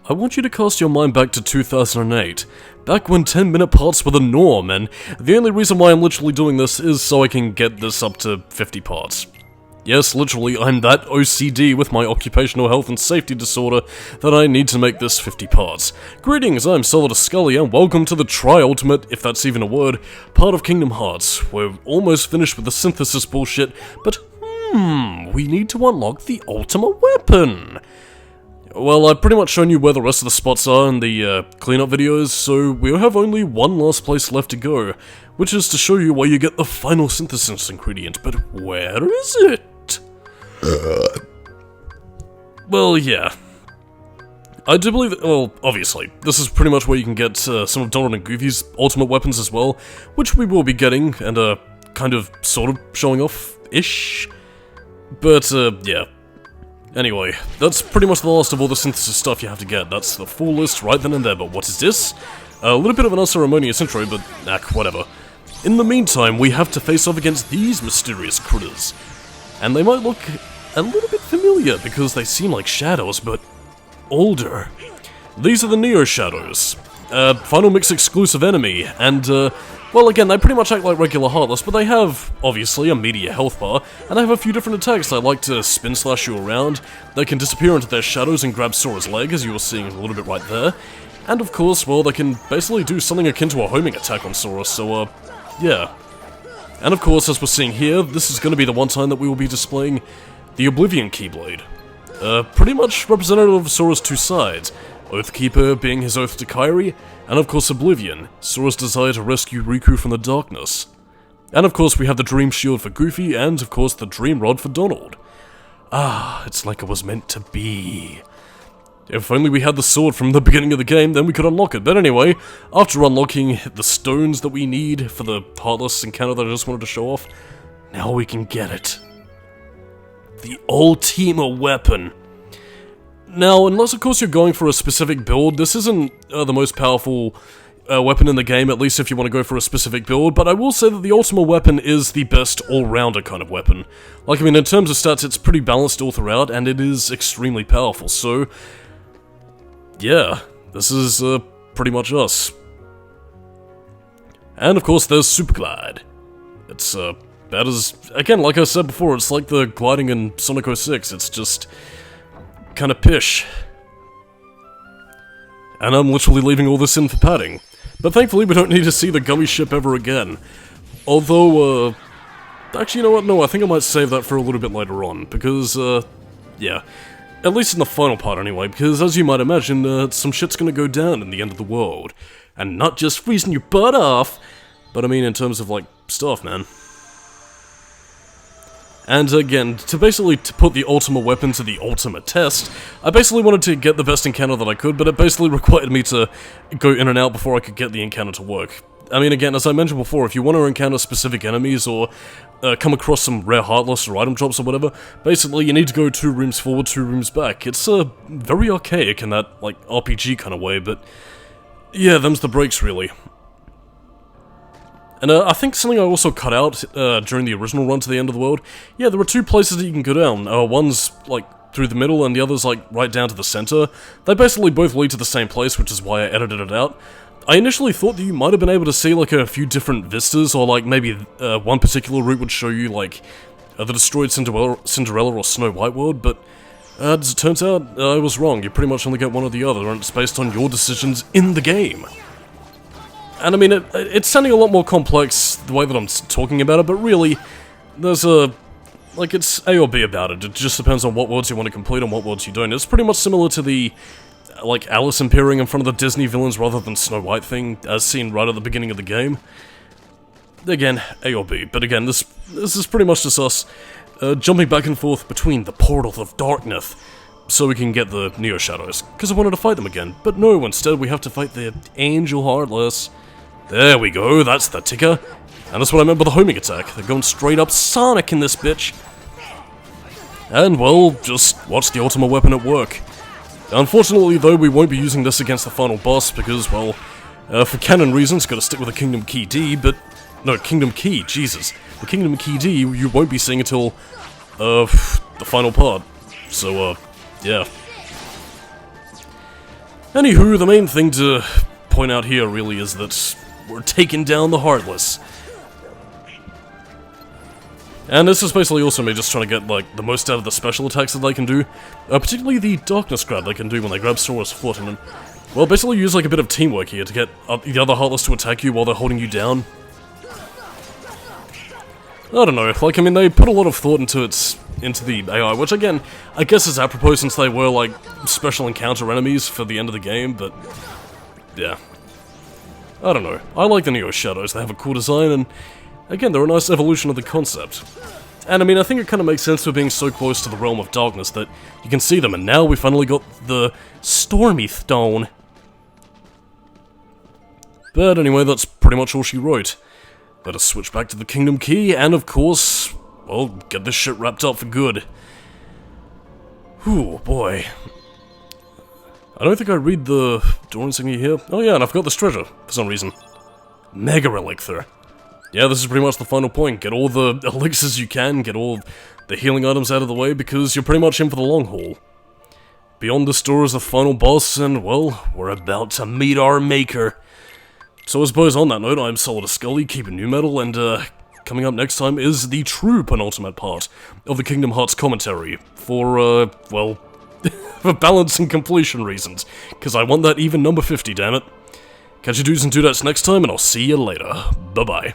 I want you to cast your mind back to 2008, back when 10-minute parts were the norm, and the only reason why I'm literally doing this is so I can get this up to 50 parts. Yes, literally, I'm that OCD with my occupational health and safety disorder that I need to make this 50 parts. Greetings, I'm Solidus-Skully, and welcome to the tri-ultimate, if that's even a word, part of Kingdom Hearts. We're almost finished with the synthesis bullshit, but we need to unlock the Ultima weapon! Well, I've pretty much shown you where the rest of the spots are in the cleanup videos, so we have only one last place left to go, which is to show you where you get the final synthesis ingredient, but where is it? Well, yeah. I do believe that, well, obviously, this is pretty much where you can get some of Donald and Goofy's ultimate weapons as well, which we will be getting, and kind of, sort of, showing off-ish. But, yeah. Anyway, that's pretty much the last of all the synthesis stuff you have to get. That's the full list right then and there, but what is this? A little bit of an unceremonious intro, but whatever. In the meantime, we have to face off against these mysterious critters. And they might look a little bit familiar, because they seem like shadows, but older. These are the Neo Shadows. Final Mix exclusive enemy, and well, again, they pretty much act like regular Heartless, but they have, obviously, a meteor health bar, and they have a few different attacks. They like to spin slash you around, they can disappear into their shadows and grab Sora's leg, as you were seeing a little bit right there, and of course, well, they can basically do something akin to a homing attack on Sora, so, yeah. And of course, as we're seeing here, this is going to be the one time that we will be displaying the Oblivion Keyblade. Pretty much representative of Sora's two sides. Oathkeeper being his oath to Kairi, and of course Oblivion, Sora's desire to rescue Riku from the darkness. And of course we have the Dream Shield for Goofy, and of course the Dream Rod for Donald. Ah, it's like it was meant to be. If only we had the sword from the beginning of the game, then we could unlock it. But anyway, after unlocking the stones that we need for the Heartless encounter that I just wanted to show off, now we can get it. The Ultima weapon. Now, unless of course you're going for a specific build, this isn't the most powerful weapon in the game, at least if you want to go for a specific build, but I will say that the Ultima weapon is the best all-rounder kind of weapon. Like, I mean, in terms of stats, it's pretty balanced all throughout, and it is extremely powerful, so yeah, this is pretty much us. And of course, there's Super Glide. It's that is, again, like I said before, it's like the gliding in Sonic 06, it's just kind of pish. And I'm literally leaving all this in for padding. But thankfully we don't need to see the gummy ship ever again. Although, actually, you know what, no, I think I might save that for a little bit later on, because, yeah. At least in the final part anyway, because as you might imagine, some shit's gonna go down in the end of the world. And not just freezing your butt off, but I mean in terms of, like, stuff, man. And again, to put the Ultima weapon to the ultimate test, I basically wanted to get the best encounter that I could, but it basically required me to go in and out before I could get the encounter to work. I mean, again, as I mentioned before, if you want to encounter specific enemies or come across some rare Heartless or item drops or whatever, basically you need to go 2 rooms forward, 2 rooms back. It's very archaic in that, like, RPG kind of way, but yeah, them's the breaks, really. And I think something I also cut out during the original run to the end of the world, yeah, there were 2 places that you can go down. One's, like, through the middle, and the other's, like, right down to the center. They basically both lead to the same place, which is why I edited it out. I initially thought that you might have been able to see, like, a few different vistas, or, like, maybe one particular route would show you, like, the destroyed Cinderella or Snow White world, but as it turns out, I was wrong. You pretty much only get one or the other, and it's based on your decisions in the game. And I mean, it's sounding a lot more complex the way that I'm talking about it, but really, there's like, it's A or B about it. It just depends on what worlds you want to complete and what worlds you don't. It's pretty much similar to the, like, Alice appearing in front of the Disney villains rather than Snow White thing, as seen right at the beginning of the game. Again, A or B, but again, this is pretty much just us jumping back and forth between the portals of darkness, so we can get the Neo Shadows, because I wanted to fight them again, but no, instead we have to fight the Angel Heartless. There we go, that's the ticker. And that's what I meant by the homing attack. They're going straight up Sonic in this bitch. And, well, just watch the Ultima weapon at work. Unfortunately, though, we won't be using this against the final boss, because, well, for canon reasons, gotta stick with the Kingdom Key D, but... No, Kingdom Key, Jesus. The Kingdom Key D you won't be seeing until, the final part. So, yeah. Anywho, the main thing to point out here really is that we're taking down the Heartless. And this is basically also me just trying to get, like, the most out of the special attacks that they can do. Particularly the Darkness Grab they can do when they grab Sora's foot and then, well, basically use, like, a bit of teamwork here to get the other Heartless to attack you while they're holding you down. I don't know, like, I mean, they put a lot of thought into the AI, which, again, I guess is apropos since they were, like, special encounter enemies for the end of the game, but, yeah. I don't know. I like the Neo Shadows, they have a cool design, and again, they're a nice evolution of the concept. And I mean, I think it kind of makes sense for being so close to the Realm of Darkness that you can see them, and now we finally got the Stormy Stone. But anyway, that's pretty much all she wrote. Let us switch back to the Kingdom Key, and of course, well, get this shit wrapped up for good. Whew, boy. I don't think I read the door insignia here. Oh yeah, and I've got this treasure, for some reason. Mega Elixir. Yeah, this is pretty much the final point. Get all the elixirs you can, get all the healing items out of the way, because you're pretty much in for the long haul. Beyond this door is the final boss, and, well, we're about to meet our maker. So I suppose on that note, I'm Solidus-Skully, keeping new metal, and, coming up next time is the true penultimate part of the Kingdom Hearts commentary, for, well, for balance and completion reasons, because I want that even number 50, damn it. Catch you dudes and dudettes next time, and I'll see you later. Bye-bye.